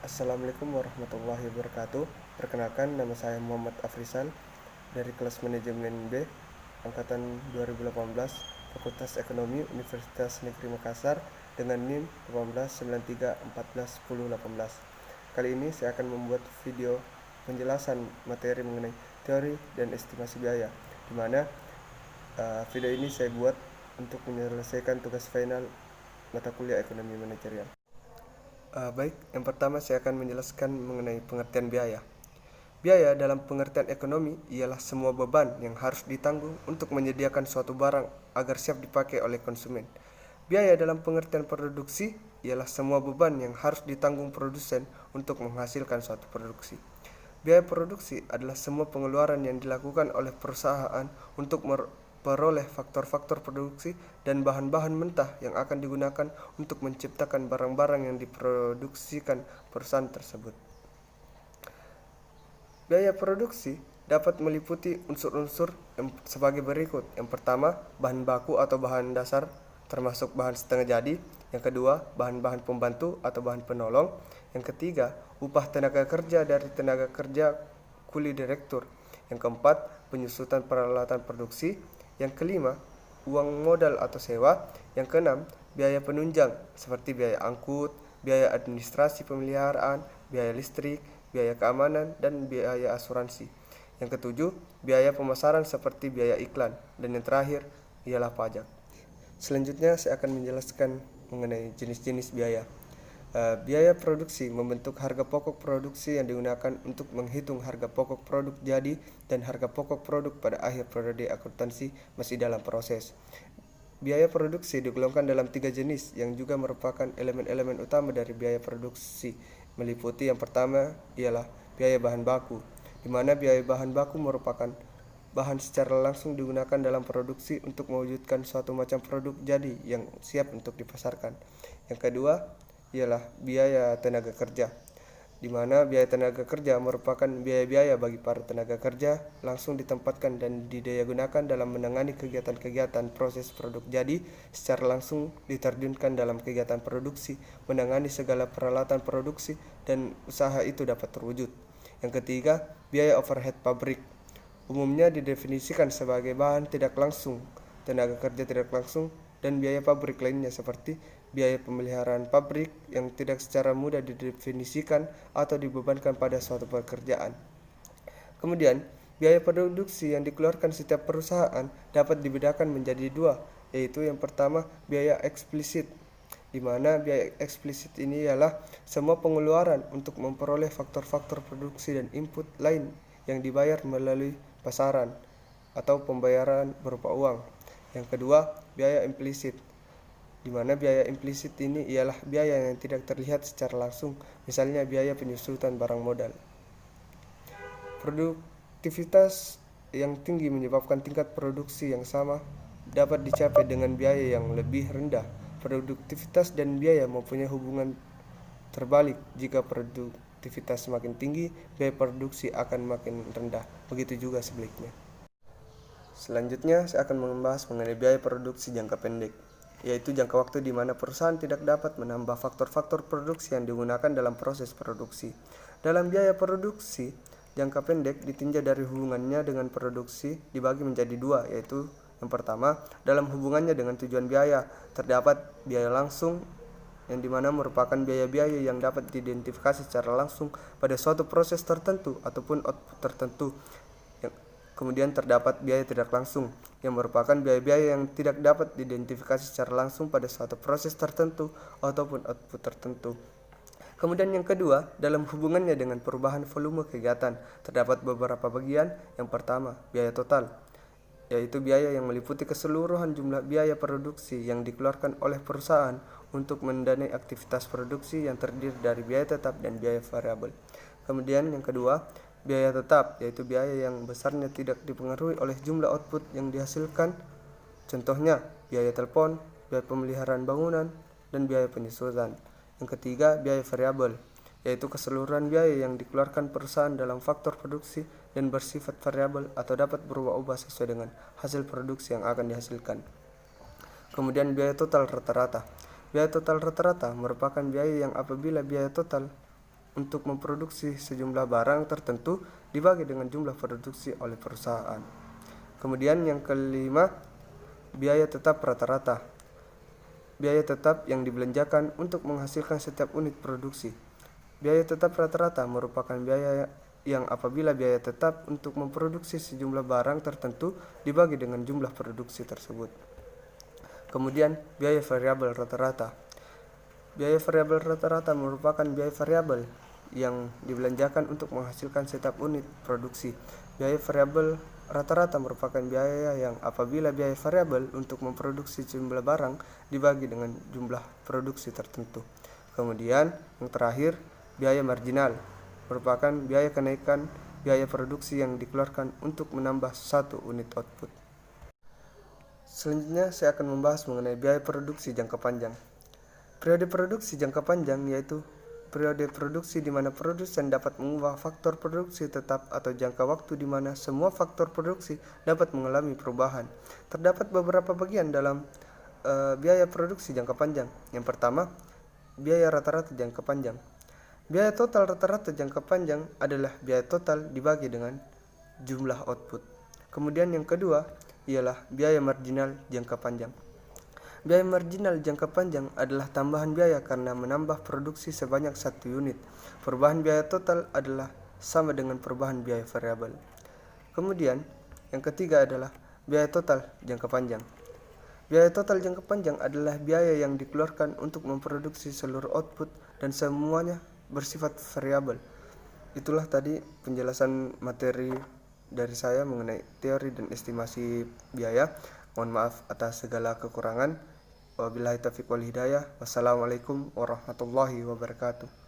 Assalamualaikum warahmatullahi wabarakatuh. Perkenalkan, nama saya Muhammad Afrisan dari kelas manajemen B angkatan 2018 Fakultas Ekonomi Universitas Negeri Makassar dengan NIM 1893141018. Kali ini saya akan membuat video penjelasan materi mengenai teori dan estimasi biaya, di mana video ini saya buat untuk menyelesaikan tugas final mata kuliah ekonomi manajerial. Baik, yang pertama saya akan menjelaskan mengenai pengertian biaya. Biaya dalam pengertian ekonomi ialah semua beban yang harus ditanggung untuk menyediakan suatu barang agar siap dipakai oleh konsumen. Biaya dalam pengertian produksi ialah semua beban yang harus ditanggung produsen untuk menghasilkan suatu produksi. Biaya produksi adalah semua pengeluaran yang dilakukan oleh perusahaan untuk memperoleh faktor-faktor produksi dan bahan-bahan mentah yang akan digunakan untuk menciptakan barang-barang yang diproduksikan perusahaan tersebut. Biaya produksi dapat meliputi unsur-unsur sebagai berikut. Yang pertama, bahan baku atau bahan dasar termasuk bahan setengah jadi. Yang kedua, bahan-bahan pembantu atau bahan penolong. Yang ketiga, upah tenaga kerja dari tenaga kerja kuli direktur. Yang keempat, penyusutan peralatan produksi. Yang kelima, uang modal atau sewa. Yang keenam, biaya penunjang seperti biaya angkut, biaya administrasi pemeliharaan, biaya listrik, biaya keamanan, dan biaya asuransi. Yang ketujuh, biaya pemasaran seperti biaya iklan. Dan yang terakhir ialah pajak. Selanjutnya saya akan menjelaskan mengenai jenis-jenis biaya. Biaya produksi membentuk harga pokok produksi yang digunakan untuk menghitung harga pokok produk jadi dan harga pokok produk pada akhir periode akuntansi masih dalam proses. Biaya produksi digolongkan dalam 3 jenis yang juga merupakan elemen-elemen utama dari biaya produksi, meliputi yang pertama ialah biaya bahan baku, di mana biaya bahan baku merupakan bahan secara langsung digunakan dalam produksi untuk mewujudkan suatu macam produk jadi yang siap untuk dipasarkan. Yang kedua ialah biaya tenaga kerja, di mana biaya tenaga kerja merupakan biaya-biaya bagi para tenaga kerja langsung ditempatkan dan didayagunakan dalam menangani kegiatan-kegiatan proses produk jadi secara langsung diterjunkan dalam kegiatan produksi, menangani segala peralatan produksi dan usaha itu dapat terwujud. Yang ketiga, biaya overhead pabrik. Umumnya didefinisikan sebagai bahan tidak langsung, tenaga kerja tidak langsung, dan biaya pabrik lainnya seperti biaya pemeliharaan pabrik yang tidak secara mudah didefinisikan atau dibebankan pada suatu pekerjaan. Kemudian, biaya produksi yang dikeluarkan setiap perusahaan dapat dibedakan menjadi dua, yaitu yang pertama biaya eksplisit, di mana biaya eksplisit ini ialah semua pengeluaran untuk memperoleh faktor-faktor produksi dan input lain yang dibayar melalui pasaran atau pembayaran berupa uang. Yang kedua, biaya implisit, di mana biaya implisit ini ialah biaya yang tidak terlihat secara langsung, misalnya biaya penyusutan barang modal. Produktivitas yang tinggi menyebabkan tingkat produksi yang sama dapat dicapai dengan biaya yang lebih rendah. Produktivitas dan biaya mempunyai hubungan terbalik. Jika produktivitas semakin tinggi, biaya produksi akan makin rendah. Begitu juga sebaliknya. Selanjutnya, saya akan membahas mengenai biaya produksi jangka pendek, yaitu jangka waktu di mana perusahaan tidak dapat menambah faktor-faktor produksi yang digunakan dalam proses produksi. Dalam biaya produksi, jangka pendek ditinjau dari hubungannya dengan produksi dibagi menjadi dua, yaitu yang pertama, dalam hubungannya dengan tujuan biaya, terdapat biaya langsung yang dimana merupakan biaya-biaya yang dapat diidentifikasi secara langsung pada suatu proses tertentu ataupun output tertentu. Kemudian terdapat biaya tidak langsung, yang merupakan biaya-biaya yang tidak dapat diidentifikasi secara langsung pada suatu proses tertentu ataupun output tertentu. Kemudian yang kedua, dalam hubungannya dengan perubahan volume kegiatan, terdapat beberapa bagian. Yang pertama, biaya total, yaitu biaya yang meliputi keseluruhan jumlah biaya produksi yang dikeluarkan oleh perusahaan untuk mendanai aktivitas produksi yang terdiri dari biaya tetap dan biaya variabel. Kemudian yang kedua, biaya tetap, yaitu biaya yang besarnya tidak dipengaruhi oleh jumlah output yang dihasilkan. Contohnya, biaya telepon, biaya pemeliharaan bangunan, dan biaya penyusutan. Yang ketiga, biaya variabel, yaitu keseluruhan biaya yang dikeluarkan perusahaan dalam faktor produksi dan bersifat variabel atau dapat berubah-ubah sesuai dengan hasil produksi yang akan dihasilkan. Kemudian biaya total rata-rata. Biaya total rata-rata merupakan biaya yang apabila biaya total untuk memproduksi sejumlah barang tertentu dibagi dengan jumlah produksi oleh perusahaan. Kemudian yang kelima, biaya tetap rata-rata. Biaya tetap yang dibelanjakan untuk menghasilkan setiap unit produksi. Biaya tetap rata-rata merupakan biaya yang apabila biaya tetap untuk memproduksi sejumlah barang tertentu dibagi dengan jumlah produksi tersebut. Kemudian, biaya variabel rata-rata. Biaya variabel rata-rata merupakan biaya variabel yang dibelanjakan untuk menghasilkan setiap unit produksi. Biaya variabel rata-rata merupakan biaya yang apabila biaya variabel untuk memproduksi jumlah barang dibagi dengan jumlah produksi tertentu. Kemudian, yang terakhir, biaya marginal merupakan biaya kenaikan biaya produksi yang dikeluarkan untuk menambah satu unit output. Selanjutnya saya akan membahas mengenai biaya produksi jangka panjang. Periode produksi jangka panjang yaitu periode produksi di mana produsen dapat mengubah faktor produksi tetap atau jangka waktu di mana semua faktor produksi dapat mengalami perubahan. Terdapat beberapa bagian dalam biaya produksi jangka panjang. Yang pertama, biaya rata-rata jangka panjang. Biaya total rata-rata jangka panjang adalah biaya total dibagi dengan jumlah output. Kemudian yang kedua ialah biaya marginal jangka panjang. Biaya marginal jangka panjang adalah tambahan biaya karena menambah produksi sebanyak 1 unit. Perubahan biaya total adalah sama dengan perubahan biaya variabel. Kemudian, yang ketiga adalah biaya total jangka panjang. Biaya total jangka panjang adalah biaya yang dikeluarkan untuk memproduksi seluruh output dan semuanya bersifat variabel. Itulah tadi penjelasan materi dari saya mengenai teori dan estimasi biaya. Mohon maaf atas segala kekurangan. Wabillahi taufiq wal hidayah. Wassalamualaikum warahmatullahi wabarakatuh.